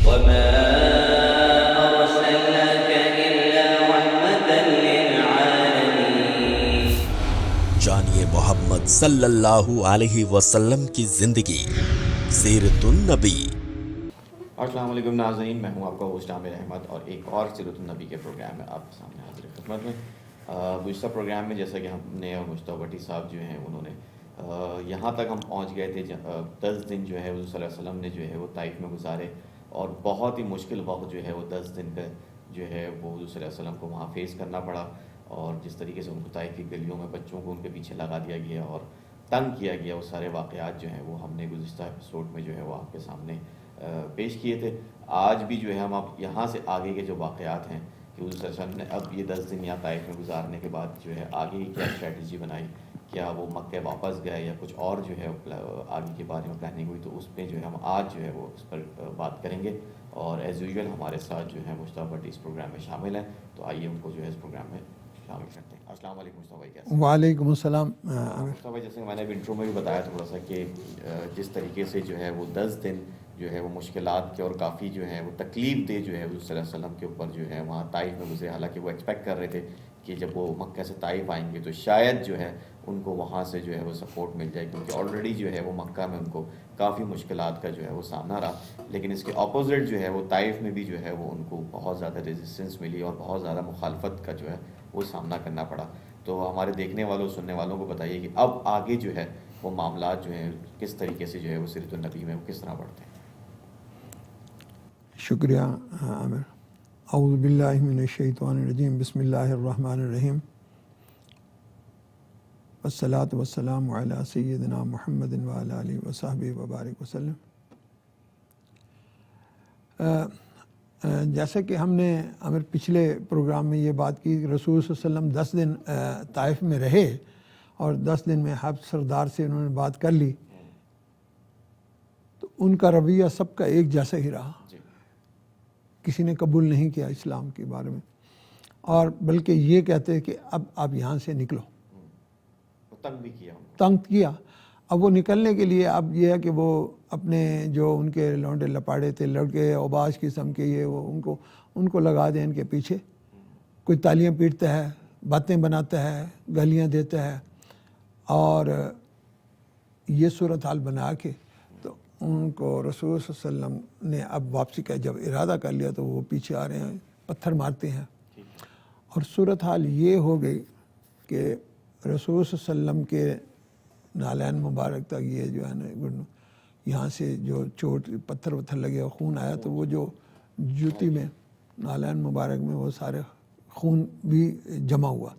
وما أرسلناك إلا رحمة للعالمين. جانیے محمد صلی اللہ علیہ وسلم کی زندگی، سیرت النبی. السلام علیکم ناظرین، میں ہوں آپ کا ہوسٹ عامر احمد اور ایک اور سیرت النبی کے پروگرام میں آپ کے سامنے حاضر خدمت میں. گزشتہ پروگرام میں جیسا کہ ہم نے اور مشتاق بھٹی صاحب جو ہیں انہوں نے یہاں تک ہم پہنچ گئے تھے 10 دن جو ہے حضور صلی اللہ علیہ وسلم نے جو ہے وہ طائف میں گزارے، اور بہت ہی مشکل وقت جو ہے وہ 10 دن کا جو ہے وہ حضور صلی اللہ علیہ وسلم کو وہاں فیس کرنا پڑا. اور جس طریقے سے ان کو طائف کی گلیوں میں بچوں کو ان کے پیچھے لگا دیا گیا اور تنگ کیا گیا، وہ سارے واقعات جو ہیں وہ ہم نے گزشتہ ایپیسوڈ میں جو ہے وہ آپ کے سامنے پیش کیے تھے. آج بھی جو ہے ہم اب یہاں سے آگے کے جو واقعات ہیں کہ حضور صلی اللہ علیہ وسلم نے اب یہ 10 دن یہاں طائف میں گزارنے کے بعد جو ہے آگے کی کیا اسٹریٹجی بنائی، کیا وہ مکہ واپس گئے یا کچھ اور جو ہے آگے کے بارے میں پلاننگ ہوئی، تو اس پہ جو ہے ہم آج جو ہے وہ اس پر بات کریں گے. اور ایز یوزول ہمارے ساتھ جو ہے مشتاق بھٹی اس پروگرام میں شامل ہیں، تو آئیے ان کو جو ہے اس پروگرام میں شامل کرتے ہیں. السلام علیکم مشتاق بھائی، کیسے ہیں؟ وعلیکم السلام. مشتاق بھائی، جیسے کہ میں نے ابھی انٹرو میں بھی بتایا تھوڑا سا کہ جس طریقے سے جو ہے وہ 10 دن جو ہے وہ مشکلات کے اور کافی جو ہے وہ تکلیف دہ جو ہے حضور صلی اللہ علیہ وسلم کے اوپر جو ہے وہاں طائف میں گزرے. حالانکہ وہ ایکسپیکٹ کر رہے تھے کہ جب وہ مکہ سے طائف آئیں گے تو شاید جو ہے ان کو وہاں سے جو ہے وہ سپورٹ مل جائے، کیونکہ آلریڈی جو ہے وہ مکہ میں ان کو کافی مشکلات کا جو ہے وہ سامنا رہا. لیکن اس کے اپوزٹ جو ہے وہ طائف میں بھی جو ہے وہ ان کو بہت زیادہ ریزسٹنس ملی اور بہت زیادہ مخالفت کا جو ہے وہ سامنا کرنا پڑا. تو ہمارے دیکھنے والوں سننے والوں کو بتائیے کہ اب آگے جو ہے وہ معاملات جو ہیں کس طریقے سے جو ہے وہ سیرت النبی میں وہ کس طرح بڑھتے ہیں. شکریہ عامر. اعوذ باللہ من الشیطان الرجیم، بسم اللہ الرحمن الرحیم، والصلاۃ والسلام علی سیدنا محمد وعلی آلہ وصحبہ وبارک وسلم. جیسا کہ ہم نے عامر پچھلے پروگرام میں یہ بات کی کہ رسول صلی اللہ علیہ وسلم 10 دن طائف میں رہے اور 10 دن میں حبش سردار سے انہوں نے بات کر لی، تو ان کا رویہ سب کا ایک جیسا ہی رہا. کسی نے قبول نہیں کیا اسلام کے بارے میں، اور بلکہ یہ کہتے ہیں کہ اب آپ یہاں سے نکلو. تنگ کیا. اب وہ نکلنے کے لیے اب یہ ہے کہ وہ اپنے جو ان کے لونڈے لپاڑے تھے، لڑکے اوباش قسم کے، یہ وہ ان کو لگا دیں ان کے پیچھے. کوئی تالیاں پیٹتا ہے، باتیں بناتا ہے، گالیاں دیتا ہے، اور یہ صورتحال بنا کے تو ان کو رسول صلی اللہ علیہ وسلم نے اب واپسی کا جب ارادہ کر لیا تو وہ پیچھے آ رہے ہیں، پتھر مارتے ہیں. اور صورتحال یہ ہو گئی کہ رسول صلی اللہ علیہ وسلم کے نالین مبارک تک یہ جو ہے نا یہاں سے جو چوٹ پتھر وتھر لگے اور خون آیا، تو وہ جو جوتی میں نالین مبارک میں وہ سارے خون بھی جمع ہوا.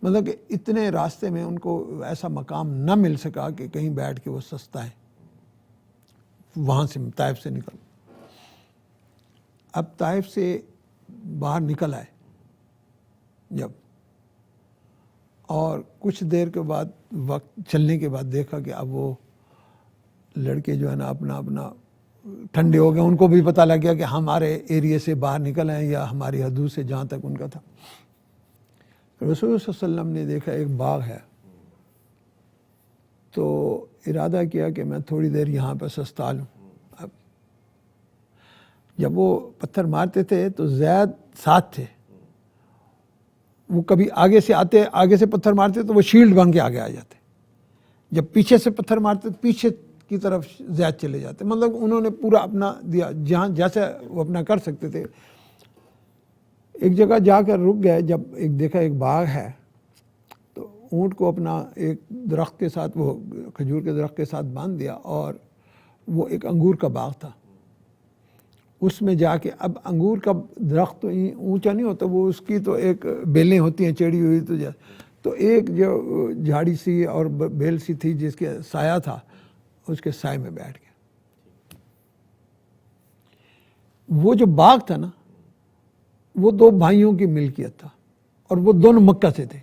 مطلب کہ اتنے راستے میں ان کو ایسا مقام نہ مل سکا کہ کہیں بیٹھ کے وہ سستا ہے. وہاں سے طائف سے نکل، اب طائف سے باہر نکل آئے جب، اور کچھ دیر کے بعد وقت چلنے کے بعد دیکھا کہ اب وہ لڑکے جو ہے نا اپنا ٹھنڈے ہو گئے. ان کو بھی پتہ لگ گیا کہ ہمارے ایریے سے باہر نکل آئے یا ہماری حدود سے جہاں تک ان کا تھا. رسول صلی اللہ علیہ وسلم نے دیکھا ایک باغ ہے، تو ارادہ کیا کہ میں تھوڑی دیر یہاں پہ سستا لوں. اب جب وہ پتھر مارتے تھے تو زید ساتھ تھے، وہ کبھی آگے سے آتے، آگے سے پتھر مارتے تو وہ شیلڈ بن کے آگے آ جاتے. جب پیچھے سے پتھر مارتے تو پیچھے کی طرف زید چلے جاتے. مطلب انہوں نے پورا اپنا دیا جہاں جیسے وہ اپنا کر سکتے تھے. ایک جگہ جا کر رک گئے، جب دیکھا ایک باغ ہے، تو اونٹ کو اپنا ایک درخت کے ساتھ، وہ کھجور کے درخت کے ساتھ باندھ دیا، اور وہ ایک انگور کا باغ تھا. اس میں جا کے، اب انگور کا درخت تو اونچا نہیں ہوتا، وہ اس کی تو ایک بیلیں ہوتی ہیں چڑھی ہوئی، تو ایک جو جھاڑی سی اور بیل سی تھی جس کے سایہ تھا، اس کے سائے میں بیٹھ گیا. وہ جو باغ تھا نا، وہ 2 بھائیوں کی ملکیت تھا، اور وہ دونوں مکہ سے تھے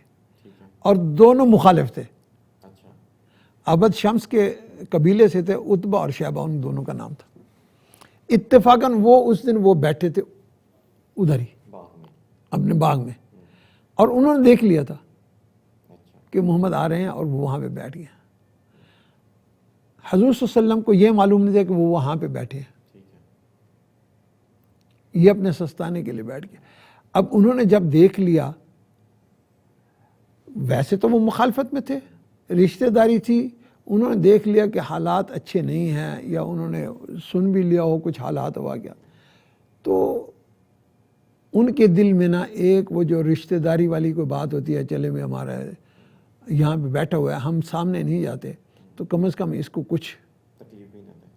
اور دونوں مخالف تھے. عبد شمس کے قبیلے سے تھے، عتبہ اور شیبہ ان دونوں کا نام تھا. اتفاقاً وہ اس دن وہ بیٹھے تھے ادھر ہی اپنے باغ میں، اور انہوں نے دیکھ لیا تھا کہ محمد آ رہے ہیں، اور وہ وہاں پہ بیٹھ گئے. حضور صلی اللہ علیہ وسلم کو یہ معلوم نہیں تھا کہ وہ وہاں پہ بیٹھے ہیں. یہ اپنے سستانے کے لیے بیٹھ گیا. اب انہوں نے جب دیکھ لیا, ویسے تو وہ مخالفت میں تھے, رشتہ داری تھی, انہوں نے دیکھ لیا کہ حالات اچھے نہیں ہیں, یا انہوں نے سن بھی لیا ہو کچھ حالات ہوا گیا, تو ان کے دل میں نا ایک وہ جو رشتہ داری والی کوئی بات ہوتی ہے, چلے میں ہمارا یہاں پہ بیٹھا ہوا ہے, ہم سامنے نہیں جاتے, تو کم از کم اس کو کچھ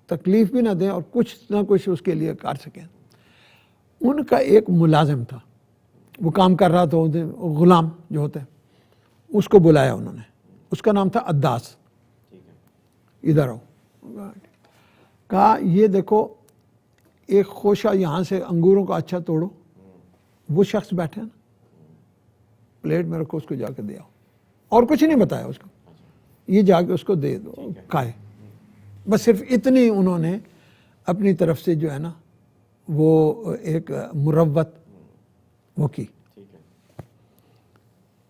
تکلیف بھی نہ دیں اور کچھ نہ کچھ اس کے لیے کر سکیں. ان کا ایک ملازم تھا, وہ کام کر رہا تھا, غلام جو ہوتا ہے, اس کو بلایا انہوں نے, اس کا نام تھا عداس. ادھر آؤ, کہا یہ دیکھو ایک خوشہ یہاں سے انگوروں کا اچھا توڑو, وہ شخص بیٹھے ہیں نا, پلیٹ میں رکھو, اس کو جا کے دے آؤ, اور کچھ نہیں بتایا اس کو, یہ جا کے اس کو دے دو کھائے. بس صرف اتنی انہوں نے اپنی طرف سے جو ہے نا وہ ایک مروت وہ کی.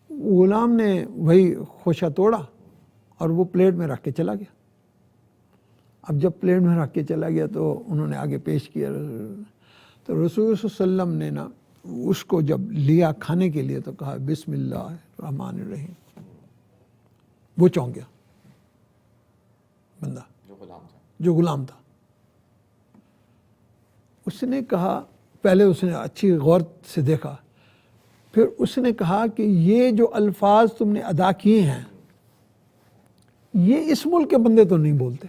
غلام نے وہی خوشہ توڑا اور وہ پلیٹ میں رکھ کے چلا گیا. اب جب پلیٹ میں رکھ کے چلا گیا تو انہوں نے آگے پیش کیا, تو رسول صلی اللہ علیہ وسلم نے نا اس کو جب لیا کھانے کے لیے تو کہا بسم اللہ الرحمن الرحیم. وہ چونک گیا بندہ جو غلام تھا. اس نے کہا, پہلے اس نے اچھی غور سے دیکھا, پھر اس نے کہا کہ یہ جو الفاظ تم نے ادا کیے ہیں یہ اس ملک کے بندے تو نہیں بولتے,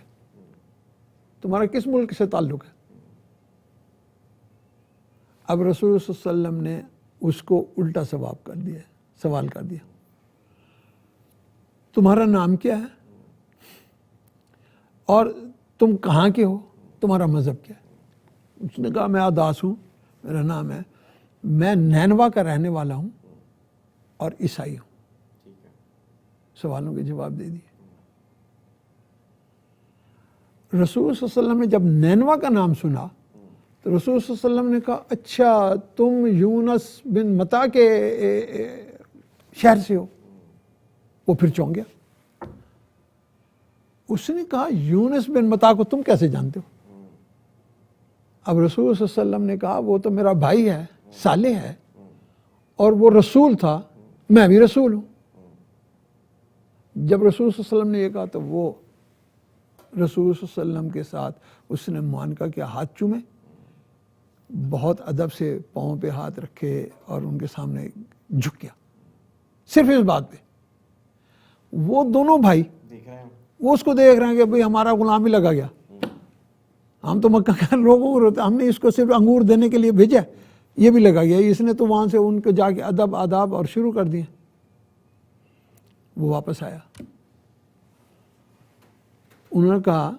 تمہارا کس ملک سے تعلق ہے؟ اب رسول صلی اللہ علیہ وسلم نے اس کو الٹا سوال کر دیا, تمہارا نام کیا ہے اور تم کہاں کے ہو, تمہارا مذہب کیا ہے؟ اس نے کہا میں عداس ہوں, میرا نام ہے, میں نینوا کا رہنے والا ہوں اور عیسائی ہوں. سوالوں کے جواب دے دیے. رسول صلی اللہ علیہ وسلم نے جب نینوا کا نام سنا تو رسول صلی اللہ علیہ وسلم نے کہا اچھا تم یونس بن متا کے شہر سے ہو. وہ پھر چونک گیا. اس نے کہا یونس بن متا کو تم کیسے جانتے ہو؟ اب رسول صلی اللہ علیہ وسلم نے کہا وہ تو میرا بھائی ہے, صالح ہے, اور وہ رسول تھا, میں بھی رسول ہوں. جب رسول صلی اللہ علیہ وسلم نے یہ کہا تو وہ رسول صلی اللہ علیہ وسلم کے ساتھ اس نے معانقہ کے ہاتھ چومے, بہت ادب سے پاؤں پہ ہاتھ رکھے اور ان کے سامنے جھک گیا, صرف اس بات پہ. وہ دونوں بھائی وہ اس کو دیکھ رہے ہیں کہ بھئی ہمارا غلام ہی لگا گیا, ہم تو مکہ کے لوگوں کو روتے, ہم نے اس کو صرف انگور دینے کے لیے بھیجا, یہ بھی لگا گیا. اس نے تو وہاں سے ان کو جا کے ادب آداب اور شروع کر دیے. وہ واپس آیا, انہوں نے کہا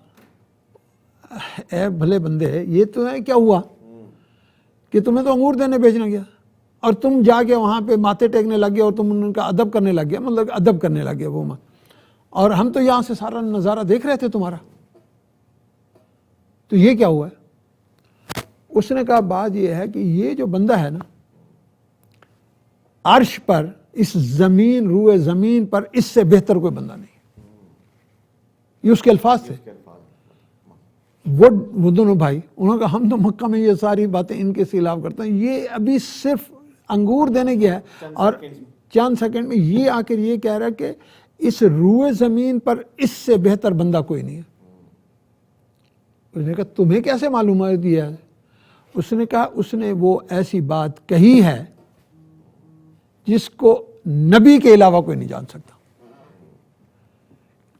اے بھلے بندے, یہ تو ہے کیا ہوا کہ تمہیں تو انگور دینے بھیجنا گیا اور تم جا کے وہاں پہ ماتھے ٹیکنے لگ گئے اور تم ان کا ادب کرنے لگ گئے, مطلب ادب کرنے لگ گئے وہ مت, اور ہم تو یہاں سے سارا نظارہ دیکھ رہے تھے تمہارا, تو یہ کیا ہوا ہے؟ اس نے کہا بات یہ ہے کہ یہ جو بندہ ہے نا عرش پر, اس زمین, روئے زمین پر اس سے بہتر کوئی بندہ نہیں. یہ اس کے الفاظ تھے. وہ دونوں بھائی انہوں نے کہا ہم تو مکہ میں یہ ساری باتیں ان کے خلاف کرتے ہیں, یہ ابھی صرف انگور دینے گیا ہے اور چند سیکنڈ میں یہ آ کر یہ کہہ رہا ہے کہ اس روئے زمین پر اس سے بہتر بندہ کوئی نہیں ہے. اس نے کہا تمہیں کیسے معلومات دیا ہے؟ اس نے کہا اس نے وہ ایسی بات کہی ہے جس کو نبی کے علاوہ کوئی نہیں جان سکتا.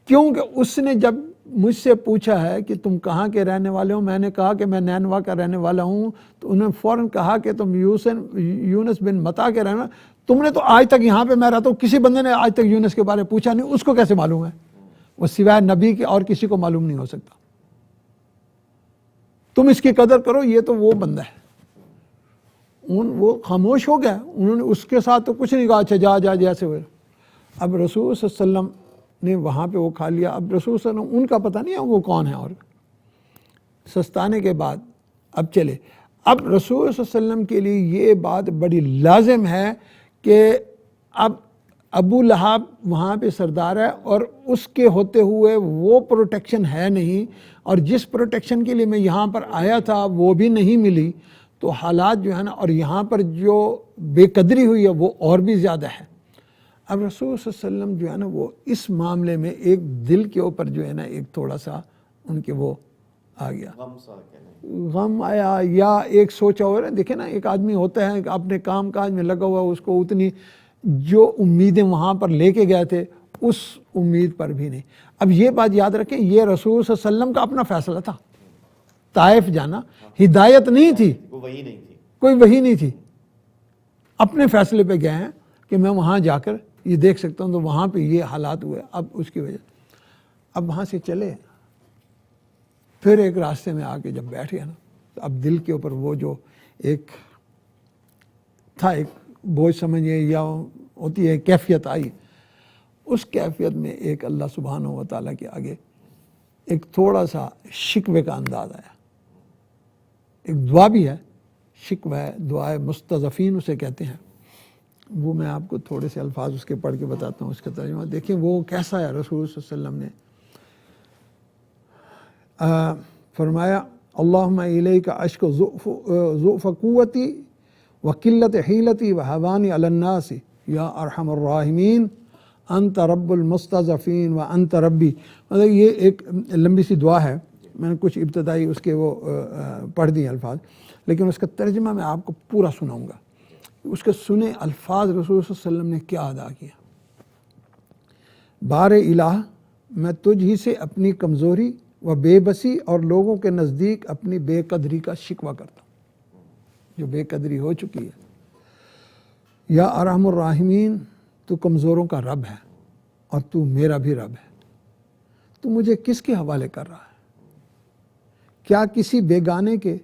کیونکہ اس نے جب مجھ سے پوچھا ہے کہ تم کہاں کے رہنے والے ہو, میں نے کہا کہ میں نینوا کا رہنے والا ہوں, تو انہوں نے فوراً کہا کہ تم یونس بن متا کے رہنا. تم نے تو آج تک یہاں پہ میں رہتا ہوں, کسی بندے نے آج تک یونس کے بارے میں پوچھا نہیں, اس کو کیسے معلوم ہے؟ وہ سوائے نبی کے اور کسی کو معلوم نہیں ہو سکتا. تم اس کی قدر کرو, یہ تو وہ بندہ ہے. وہ خاموش ہو گیا, انہوں نے اس کے ساتھ تو کچھ نہیں کہا, اچھا جا جیسے ہوئے. اب رسول صلی اللہ علیہ وسلم نے وہاں پہ وہ کھا لیا. اب رسول صلی اللہ علیہ وسلم ان کا پتہ نہیں ہے وہ کون ہے, اور سستانے کے بعد اب چلے. اب رسول صلی اللہ علیہ وسلم کے لیے یہ بات بڑی لازم ہے کہ اب ابو لہب وہاں پہ سردار ہے اور اس کے ہوتے ہوئے وہ پروٹیکشن ہے نہیں, اور جس پروٹیکشن کے لیے میں یہاں پر آیا تھا وہ بھی نہیں ملی, تو حالات جو ہے نا، اور یہاں پر جو بے قدری ہوئی ہے وہ اور بھی زیادہ ہے. اب رسول صلی اللہ علیہ وسلم جو ہے نا وہ اس معاملے میں ایک دل کے اوپر جو ہے نا ایک تھوڑا سا ان کے وہ آ گیا، غم آیا یا ایک سوچا ہو رہا ہے. دیکھیں نا ایک آدمی ہوتا ہے اپنے کام کاج میں لگا ہوا، اس کو اتنی جو امیدیں وہاں پر لے کے گئے تھے اس امید پر بھی نہیں. اب یہ بات یاد رکھیں، یہ رسول صلی اللہ علیہ وسلم کا اپنا فیصلہ تھا. طائف جانا ہدایت نہیں تھی، کوئی وحی نہیں تھی. اپنے فیصلے پہ گئے ہیں کہ میں وہاں جا کر یہ دیکھ سکتا ہوں، تو وہاں پہ یہ حالات ہوئے. اب اس کی وجہ اب وہاں سے چلے، پھر ایک راستے میں آ کے جب بیٹھ گیا نا، تو اب دل کے اوپر وہ جو ایک تھا، ایک بوجھ سمجھے یا ہوتی ہے کیفیت آئی. اس کیفیت میں ایک اللہ سبحانہ و تعالیٰ کے آگے ایک تھوڑا سا شکوے کا انداز آیا. ایک دعا بھی ہے، شکوہ ہے، دعائے مستضعفین اسے کہتے ہیں. وہ میں آپ کو تھوڑے سے الفاظ اس کے پڑھ کے بتاتا ہوں، اس کا ترجمہ دیکھیں وہ کیسا ہے. رسول صلی اللہ علیہ وسلم نے فرمایا اللہم الیک اشکو ضعف قوتی و قلت حیلتی و حوانی علی الناس یا ارحم الراحمین انت رب المستضعفین و انت ربی. مطلب یہ ایک لمبی سی دعا ہے، میں نے کچھ ابتدائی اس کے وہ پڑھ دیے الفاظ، لیکن اس کا ترجمہ میں آپ کو پورا سناؤں گا. اس کے سنے الفاظ رسول صلی اللہ علیہ وسلم نے کیا ادا کیا. بار الہ، میں تجھ ہی سے اپنی کمزوری و بے بسی اور لوگوں کے نزدیک اپنی بے قدری کا شکوہ کرتا ہوں، جو بے قدری ہو چکی ہے. یا ارحم الراحمین، تو کمزوروں کا رب ہے اور تو میرا بھی رب ہے. تو مجھے کس کے حوالے کر رہا ہے؟ کیا کسی بیگانے کے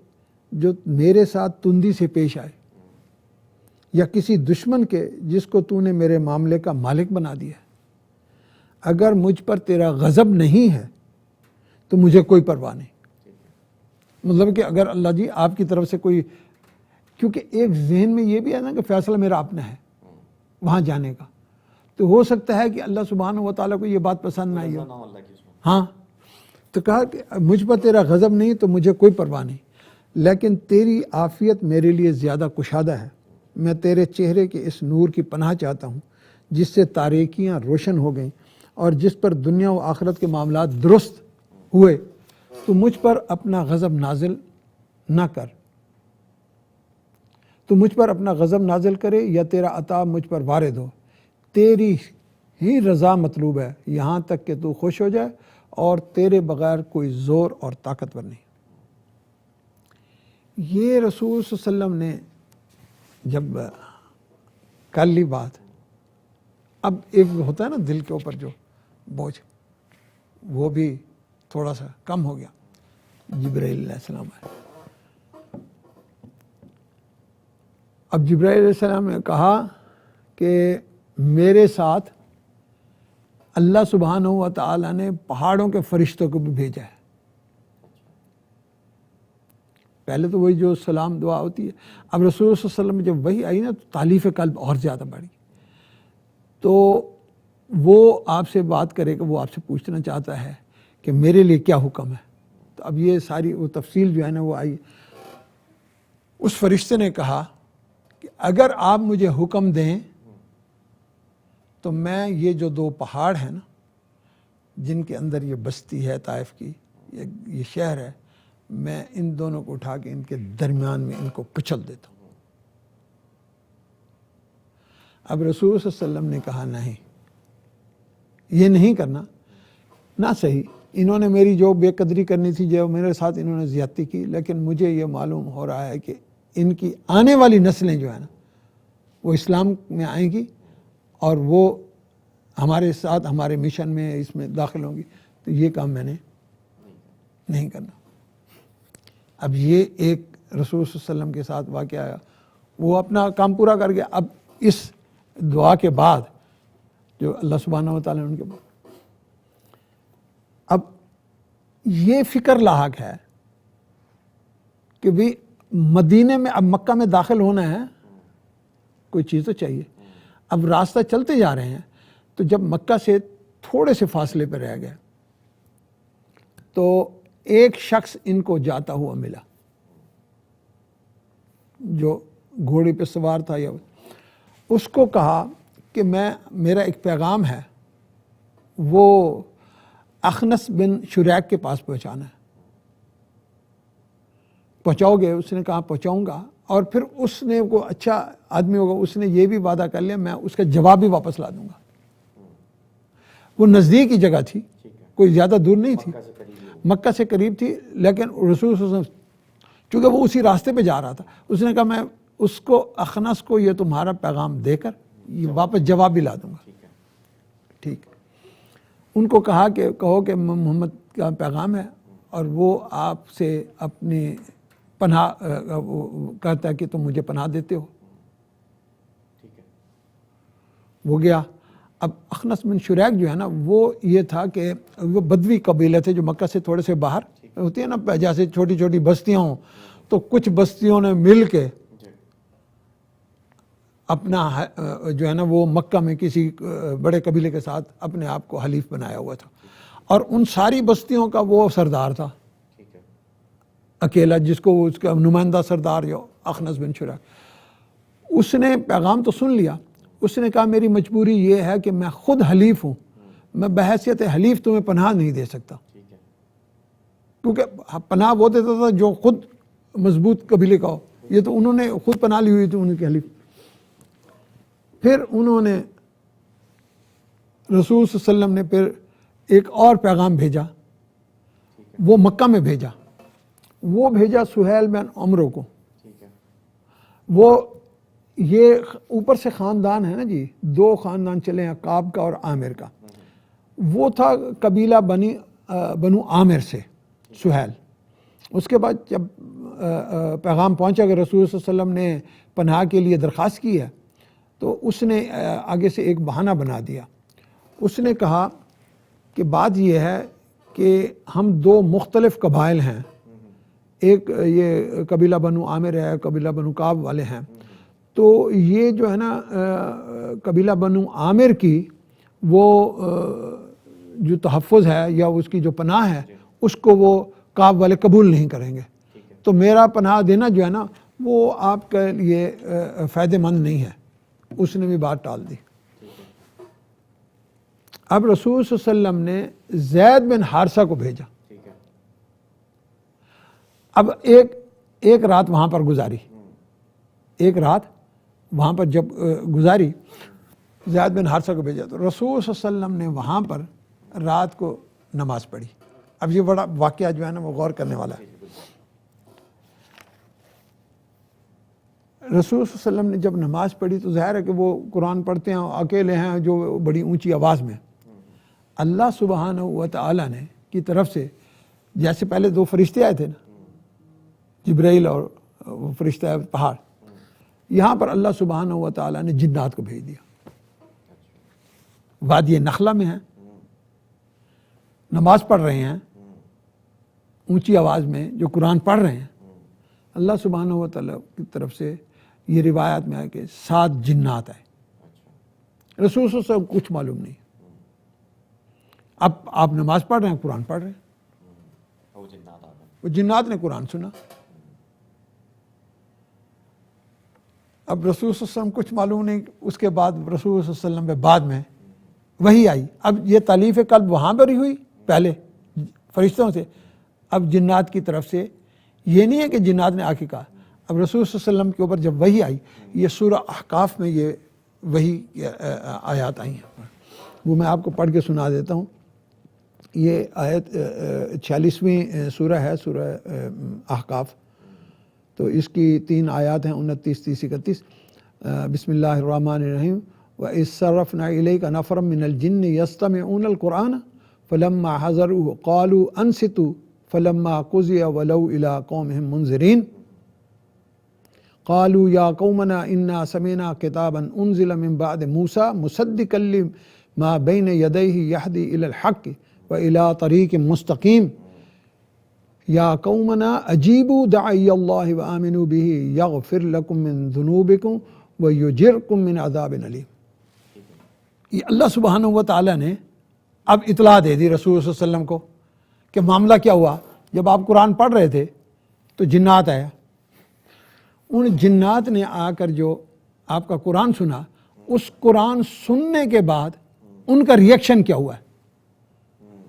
جو میرے ساتھ تندی سے پیش آئے، یا کسی دشمن کے جس کو تو نے میرے معاملے کا مالک بنا دیا ہے؟ اگر مجھ پر تیرا غضب نہیں ہے تو مجھے کوئی پرواہ نہیں. مطلب کہ اگر اللہ جی آپ کی طرف سے کوئی، کیونکہ ایک ذہن میں یہ بھی ہے نا کہ فیصلہ میرا اپنا ہے وہاں جانے کا، تو ہو سکتا ہے کہ اللہ سبحانہ و تعالیٰ کو یہ بات پسند نہ آئی ہو. ہاں، تو کہا کہ مجھ پر تیرا غضب نہیں تو مجھے کوئی پرواہ نہیں، لیکن تیری عافیت میرے لیے زیادہ کشادہ ہے. میں تیرے چہرے کے اس نور کی پناہ چاہتا ہوں جس سے تاریکیاں روشن ہو گئیں اور جس پر دنیا و آخرت کے معاملات درست ہوئے. تو مجھ پر اپنا غضب نازل نہ کر، تو مجھ پر اپنا غضب نازل کرے یا تیرا عطا مجھ پر وارد ہو. تیری ہی رضا مطلوب ہے یہاں تک کہ تو خوش ہو جائے، اور تیرے بغیر کوئی زور اور طاقتور نہیں. یہ رسول صلی اللہ علیہ وسلم نے جب کر لی بات، اب ایک ہوتا ہے نا دل کے اوپر جو بوجھ، وہ بھی تھوڑا سا کم ہو گیا. جبرائیل علیہ السلام آئے. اب جبرائیل علیہ السلام نے کہا کہ میرے ساتھ اللہ سبحانہ و تعالیٰ نے پہاڑوں کے فرشتوں کو بھی بھیجا ہے. پہلے تو وہی جو سلام دعا ہوتی ہے. اب رسول صلی اللہ علیہ وسلم جب وہی آئی نا تو تالیف قلب اور زیادہ بڑھی. تو وہ آپ سے بات کرے کہ وہ آپ سے پوچھنا چاہتا ہے کہ میرے لیے کیا حکم ہے. تو اب یہ ساری وہ تفصیل جو ہے نا وہ آئی. اس فرشتے نے کہا کہ اگر آپ مجھے حکم دیں تو میں یہ جو دو پہاڑ ہیں نا جن کے اندر یہ بستی ہے طائف کی، یہ شہر ہے، میں ان دونوں کو اٹھا کے ان کے درمیان میں ان کو کچل دیتا ہوں. اب رسول صلی اللہ علیہ وسلم نے کہا نہیں، یہ نہیں کرنا، نہ صحیح. انہوں نے میری جو بے قدری کرنی تھی، جو میرے ساتھ انہوں نے زیادتی کی، لیکن مجھے یہ معلوم ہو رہا ہے کہ ان کی آنے والی نسلیں جو ہیں نا وہ اسلام میں آئیں گی اور وہ ہمارے ساتھ ہمارے مشن میں اس میں داخل ہوں گی. تو یہ کام میں نے نہیں کرنا. اب یہ ایک رسول صلی اللہ علیہ وسلم کے ساتھ واقعہ آیا، وہ اپنا کام پورا کر گیا. اب اس دعا کے بعد جو اللہ سبحانہ و تعالیٰ نے ان کے بعد، اب یہ فکر لاحق ہے کہ بھی مدینے میں، اب مکہ میں داخل ہونا ہے، کوئی چیز تو چاہیے. اب راستہ چلتے جا رہے ہیں، تو جب مکہ سے تھوڑے سے فاصلے پہ رہ گئے تو ایک شخص ان کو جاتا ہوا ملا. جو گھوڑے پہ سوار تھا، یا اس کو کہا کہ میرا ایک پیغام ہے، وہ اخنس بن شریک کے پاس پہنچانا ہے، پہنچاؤ گے؟ اس نے کہا پہنچاؤں گا. اور پھر اس نے کو اچھا آدمی ہوگا، اس نے یہ بھی وعدہ کر لیا میں اس کا جواب بھی واپس لا دوں گا. وہ نزدیک کی جگہ تھی، کوئی زیادہ دور نہیں تھی، مکہ سے قریب تھی، لیکن رسول صلی اللہ علیہ وسلم چونکہ وہ اسی راستے پہ جا رہا تھا، اس نے کہا میں اس کو اخنس کو یہ تمہارا پیغام دے کر یہ واپس جواب بھی لا دوں گا. ٹھیک. ان کو کہا کہ کہو کہ محمد کا پیغام ہے اور وہ آپ سے اپنی پناہ کہتا ہے کہ تم مجھے پناہ دیتے ہو. وہ گیا. اب اخنس بن شریک جو ہے نا، وہ یہ تھا کہ وہ بدوی قبیلے تھے جو مکہ سے تھوڑے سے باہر ہوتی ہے نا، جیسے چھوٹی چھوٹی بستیاں ہوں، تو کچھ بستیوں نے مل کے اپنا جو ہے نا وہ مکہ میں کسی بڑے قبیلے کے ساتھ اپنے آپ کو حلیف بنایا ہوا تھا، اور ان ساری بستیوں کا وہ سردار تھا اکیلا، جس کو اس کا نمائندہ سردار جو اخنس بن شریک. اس نے پیغام تو سن لیا. اس نے کہا میری مجبوری یہ ہے کہ میں خود حلیف ہوں، میں بحیثیت حلیف تمہیں پناہ نہیں دے سکتا، کیونکہ پناہ وہ دیتا تھا جو خود مضبوط قبیلے کا ہو. یہ تو انہوں نے خود پناہ لی ہوئی تھی ان کے حلیف. پھر انہوں نے رسول صلی اللہ علیہ وسلم نے پھر ایک اور پیغام بھیجا، وہ مکہ میں بھیجا. وہ بھیجا سہیل بن عمرو کو. وہ یہ اوپر سے خاندان ہے نا جی، دو خاندان چلے ہیں، کعب کا اور عامر کا. وہ تھا قبیلہ بنو عامر سے سہیل. اس کے بعد جب پیغام پہنچا کہ رسول صلی اللہ علیہ وسلم نے پناہ کے لیے درخواست کی ہے، تو اس نے آگے سے ایک بہانہ بنا دیا. اس نے کہا کہ بات یہ ہے کہ ہم دو مختلف قبائل ہیں، ایک یہ قبیلہ بنو عامر ہے، قبیلہ بنو کعب والے ہیں. تو یہ جو ہے نا قبیلہ بنو عامر کی وہ جو تحفظ ہے یا اس کی جو پناہ ہے، اس کو وہ کعب والے قبول نہیں کریں گے. تو میرا پناہ دینا جو ہے نا وہ آپ کے لیے فائدہ مند نہیں ہے. اس نے بھی بات ٹال دی. اب رسول صلی اللہ علیہ وسلم نے زید بن حارثہ کو بھیجا. اب ایک رات وہاں پر گزاری. ایک رات وہاں پر جب گزاری، زید بن حارثہ کو بھیجا تو رسول صلی اللہ علیہ وسلم نے وہاں پر رات کو نماز پڑھی. اب یہ بڑا واقعہ جو ہے نا وہ غور کرنے والا ہے. رسول صلی اللہ علیہ وسلم نے جب نماز پڑھی تو ظاہر ہے کہ وہ قرآن پڑھتے ہیں، اکیلے ہیں جو بڑی اونچی آواز میں. اللہ سبحانہ و تعالیٰ نے کی طرف سے، جیسے پہلے دو فرشتے آئے تھے نا، جبرائیل اور وہ فرشتہ ہے پہاڑ، یہاں پر اللہ سبحانہ و تعالیٰ نے جنات کو بھیج دیا. وادی نخلہ میں ہیں، نماز پڑھ رہے ہیں اونچی آواز میں، جو قرآن پڑھ رہے ہیں. اللہ سبحانہ و تعالیٰ کی طرف سے یہ روایت میں ہے کہ 7 جنات آئے. رسول صلی اللہ علیہ وسلم کچھ معلوم نہیں. اب آپ نماز پڑھ رہے ہیں، قرآن پڑھ رہے ہیں، وہ جنات نے قرآن سنا. اب رسول صلی اللہ علیہ وسلم کچھ معلوم نہیں. اس کے بعد رسول صلی اللہ علیہ وسلم پہ بعد میں وحی آئی. اب یہ تالیف قلب وہاں پر ہی ہوئی پہلے فرشتوں سے، اب جنات کی طرف سے. یہ نہیں ہے کہ جنات نے آ کے کہا. اب رسول صلی اللہ علیہ وسلم کے اوپر جب وحی آئی، یہ سورہ احقاف میں یہ وحی آیات آئی ہیں، وہ میں آپ کو پڑھ کے سنا دیتا ہوں. یہ آیت 46ویں سورہ ہے، سورہ احقاف. تو اس کی 3 آیات ہیں، 29، 30، 31. بسم اللہ الرحمن الرحیم. وَإِذْ صَرَّفْنَا إِلَيْكَ نَفَرًا مِّنَ الْجِنِّ يَسْتَمِعُونَ الْقُرْآنَ فَلَمَّا حَضَرُوهُ قَالُوا أَنصِتُوا فَلَمَّا قُضِيَ وَلَوْا إِلَىٰ قَوْمِهِمْ مُنذِرِينَ قَالُوا يَا قَوْمَنَا إِنَّا سَمِعْنَا كِتَابًا أُنزِلَ مِن بَعْدِ مُوسَىٰ مُصَدِّقًا لِمَا بَيْنَ يَدَيْهِ يَهْدِي إِلَى الْحَقِّ وَإِلَىٰ طَرِيقٍ مُّسْتَقِيمٍ يَا قَوْمَنَا أَجِيبُوا دَاعِيَ اللَّهِ وَآمِنُوا بِهِ يَغْفِرْ لَكُم مِّن ذُنُوبِكُمْ وَيُجِرْكُم مِّنْ عَذَابٍ أَلِيمٍ. یہ اللہ سبحانہ و تعالیٰ نے اب اطلاع دے دی رسول صلی اللہ علیہ وسلم کو کہ معاملہ کیا ہوا. جب آپ قرآن پڑھ رہے تھے تو جنات آیا. ان جنات نے آ کر جو آپ کا قرآن سنا، اس قرآن سننے کے بعد ان کا ریئیکشن کیا ہوا ہے،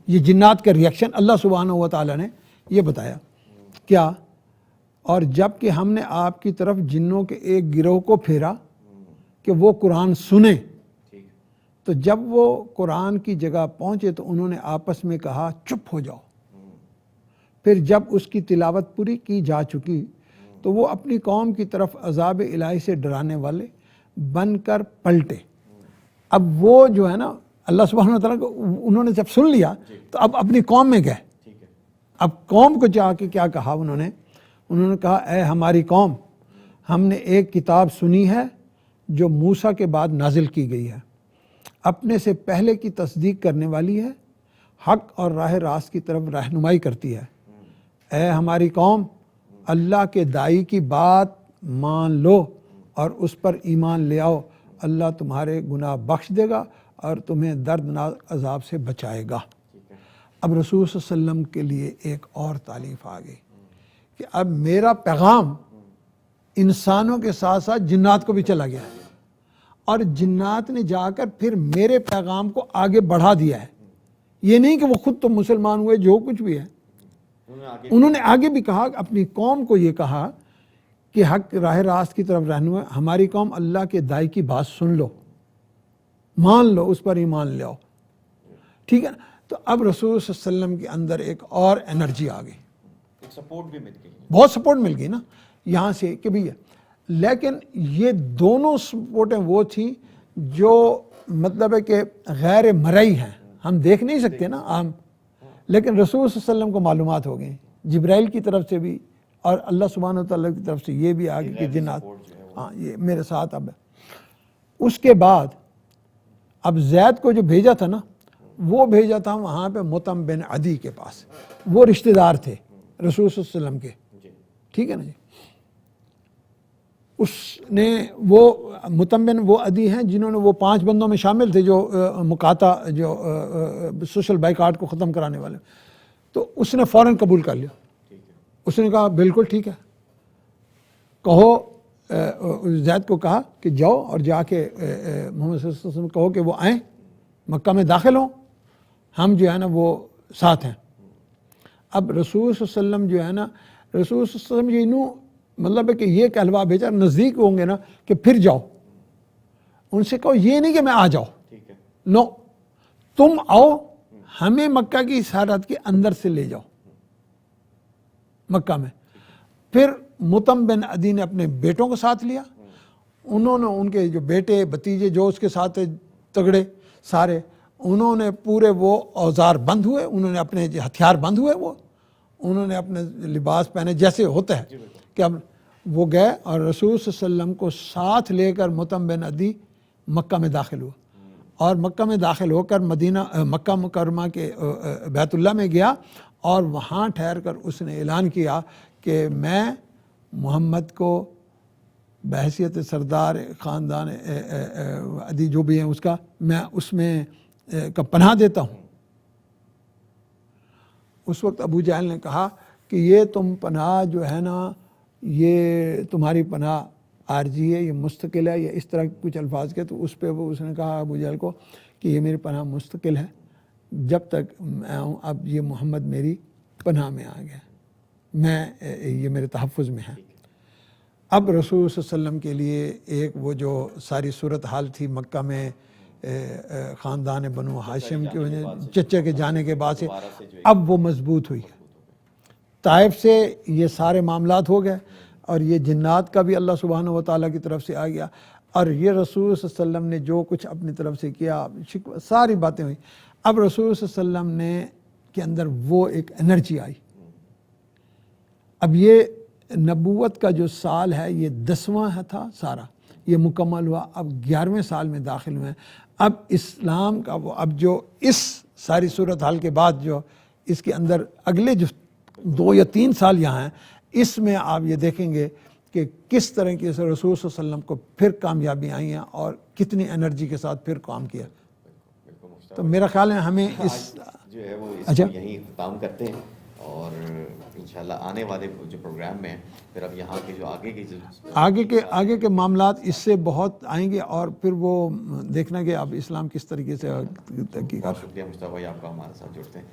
یہ جنات کا ریئیکشن اللہ سبحانہ و تعالیٰ نے یہ بتایا کیا. اور جب کہ ہم نے آپ کی طرف جنوں کے ایک گروہ کو پھیرا کہ وہ قرآن سنیں، تو جب وہ قرآن کی جگہ پہنچے تو انہوں نے آپس میں کہا چپ ہو جاؤ. پھر جب اس کی تلاوت پوری کی جا چکی تو وہ اپنی قوم کی طرف عذاب الہی سے ڈرانے والے بن کر پلٹے. اب وہ جو ہے نا اللہ سبحانہ وتعالیٰ کو انہوں نے جب سن لیا تو اب اپنی قوم میں گئے. اب قوم کو جا کے کیا کہا انہوں نے کہا اے ہماری قوم، ہم نے ایک کتاب سنی ہے جو موسیٰ کے بعد نازل کی گئی ہے، اپنے سے پہلے کی تصدیق کرنے والی ہے، حق اور راہ راست کی طرف رہنمائی کرتی ہے. اے ہماری قوم، اللہ کے داعی کی بات مان لو اور اس پر ایمان لے آؤ، اللہ تمہارے گناہ بخش دے گا اور تمہیں دردناک عذاب سے بچائے گا. اب رسول صلی اللہ علیہ وسلم کے لیے ایک اور تعلیف آ گئی کہ اب میرا پیغام انسانوں کے ساتھ ساتھ جنات کو بھی چلا گیا ہے، اور جنات نے جا کر پھر میرے پیغام کو آگے بڑھا دیا ہے. یہ نہیں کہ وہ خود تو مسلمان ہوئے، جو کچھ بھی ہے انہوں نے آگے بھی کہا، اپنی قوم کو یہ کہا کہ حق راہ راست کی طرف رہنما. ہماری قوم اللہ کے داعی کی بات سن لو، مان لو، اس پر ایمان لے آؤ. ٹھیک ہے نا. تو اب رسول صلی اللہ علیہ وسلم کے اندر ایک اور انرجی آ گئی، سپورٹ بھی مل گئی، بہت سپورٹ مل گئی نا یہاں سے کہ بھی ہے. لیکن یہ دونوں سپورٹیں وہ تھیں جو مطلب ہے کہ غیر مرئی ہیں، ہم دیکھ نہیں سکتے نا عام، لیکن رسول صلی اللہ علیہ وسلم کو معلومات ہو گئی جبرائیل کی طرف سے بھی اور اللہ سبحانہ وتعالیٰ کی طرف سے یہ بھی آگے کہ جنات ہاں یہ میرے ساتھ اب ہے. اس کے بعد اب زید کو جو بھیجا تھا نا، وہ بھیجا تھا وہاں پہ مطعم بن عدی کے پاس، وہ رشتہ دار تھے رسول صلی اللہ علیہ وسلم کے. ٹھیک ہے نا جی. اس نے وہ مطعم بن وہ عدی ہیں جنہوں نے وہ 5 بندوں میں شامل تھے جو مقاطع جو سوشل بائیکاٹ کو ختم کرانے والے. تو اس نے فوراً قبول کر لیا. اس نے کہا بالکل ٹھیک ہے، کہو زید کو کہا کہ جاؤ اور جا کے محمد صلی اللہ علیہ وسلم کہو کہ وہ آئیں مکہ میں داخل ہوں، ہم جو ہے نا وہ ساتھ ہیں. اب رسول صلی اللہ علیہ وسلم جو ہے نا، رسول صلی اللہ علیہ وسلم یہ مطلب ہے کہ یہ کہلوا بھیجا، نزدیک ہوں گے نا کہ پھر جاؤ، ان سے کہو یہ نہیں کہ میں آ جاؤ، نو تم آؤ، ہمیں مکہ کی سرحد کے اندر سے لے جاؤ مکہ میں. پھر مطعم بن عدی نے اپنے بیٹوں کو ساتھ لیا، انہوں نے ان کے جو بیٹے بھتیجے جو اس کے ساتھ تگڑے سارے، انہوں نے پورے وہ اوزار بند ہوئے، انہوں نے اپنے ہتھیار بند ہوئے، وہ انہوں نے اپنے لباس پہنے جیسے ہوتا ہے کہ اب وہ گئے اور رسول صلی اللہ علیہ وسلم کو ساتھ لے کر مطعم بن عدی مکہ میں داخل ہوا. اور مکہ میں داخل ہو کر مکہ مکرمہ کے بیت اللہ میں گیا اور وہاں ٹھہر کر اس نے اعلان کیا کہ میں محمد کو بحیثیت سردار خاندان عدی جو بھی ہیں اس کا، میں اس میں کا پناہ دیتا ہوں. اس وقت ابو جہل نے کہا کہ یہ تم پناہ جو ہے نا یہ تمہاری پناہ عارضی ہے، یہ مستقل ہے، یہ اس طرح کچھ الفاظ کے. تو اس پہ اس نے کہا ابو جہل کو کہ یہ میری پناہ مستقل ہے، جب تک میں ہوں اب یہ محمد میری پناہ میں آ گیا، میں یہ میرے تحفظ میں ہے. اب رسول صلی اللہ علیہ وسلم کے لیے ایک وہ جو ساری صورتحال تھی مکہ میں خاندان بنو ہاشم کی وجہ چچا کے جانے کے بعد سے اب وہ مضبوط ہوئی. طائف سے یہ سارے معاملات ہو گئے اور یہ جنات کا بھی اللہ سبحانہ و تعالیٰ کی طرف سے آ گیا، اور یہ رسول صلی اللہ علیہ وسلم نے جو کچھ اپنی طرف سے کیا ساری باتیں ہوئی. اب رسول صلی اللہ علیہ وسلم نے کے اندر وہ ایک انرجی آئی. اب یہ نبوت کا جو سال ہے یہ 10واں تھا سارا، یہ مکمل ہوا. اب 11ویں سال میں داخل ہوئے. اب اسلام کا وہ اب جو اس ساری صورتحال کے بعد جو اس کے اندر اگلے جو 2 یا 3 سال یہاں ہیں، اس میں آپ یہ دیکھیں گے کہ کس طرح کی رسول صلی اللہ علیہ وسلم کو پھر کامیابی آئی ہیں اور کتنی انرجی کے ساتھ پھر کام کیا. تو میرا خیال ہے ہمیں اس جو ہے وہ اچھا یہیں ختم کرتے ہیں. اور انشاءاللہ آنے والے جو پروگرام میں پھر اب یہاں کے جو آگے کے آگے کے معاملات اس سے بہت آئیں گے، اور پھر وہ دیکھنا کہ اب اسلام کس طریقے سے تحقیق بہت شکریہ مصطفیٰ بھائی آپ کا ہمارے ساتھ جڑتے ہیں.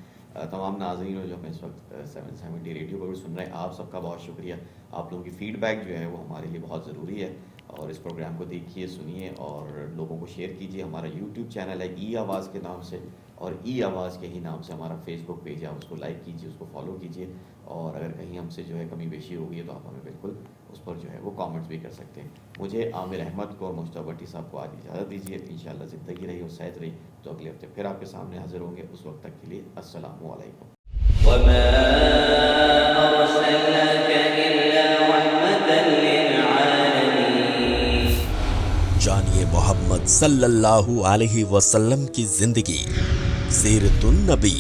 تمام ناظرین جو ہمیں اس وقت 770 ریڈیو پر بھی سن رہے ہیں، آپ سب کا بہت شکریہ. آپ لوگوں کی فیڈ بیک جو ہے وہ ہمارے لیے بہت ضروری ہے، اور اس پروگرام کو دیکھیے، سنیے اور لوگوں کو شیئر کیجیے. ہمارا یوٹیوب چینل ہے ای آواز کے نام سے، اور ای آواز کے ہی نام سے ہمارا فیس بک پیج ہے، آپ اس کو لائک کیجیے، اس کو فالو کیجیے. اور اگر کہیں ہم سے جو ہے کمی بیشی ہو گئی ہے تو آپ ہمیں بالکل اس پر جو ہے وہ کامنٹس بھی کر سکتے ہیں. مجھے عامر احمد کو اور مصطفیٰ بٹی صاحب کو آج اجازت دیجیے. انشاءاللہ زندگی رہی اور صحت رہی تو اگلے ہفتے پھر آپ کے سامنے حاضر ہوں گے. اس وقت تک کے لیے السلام علیکم. وما أرسلناك إلا رحمة للعالمين. جانیے محمد صلی اللہ علیہ وسلم کی زندگی، سیرت النبی.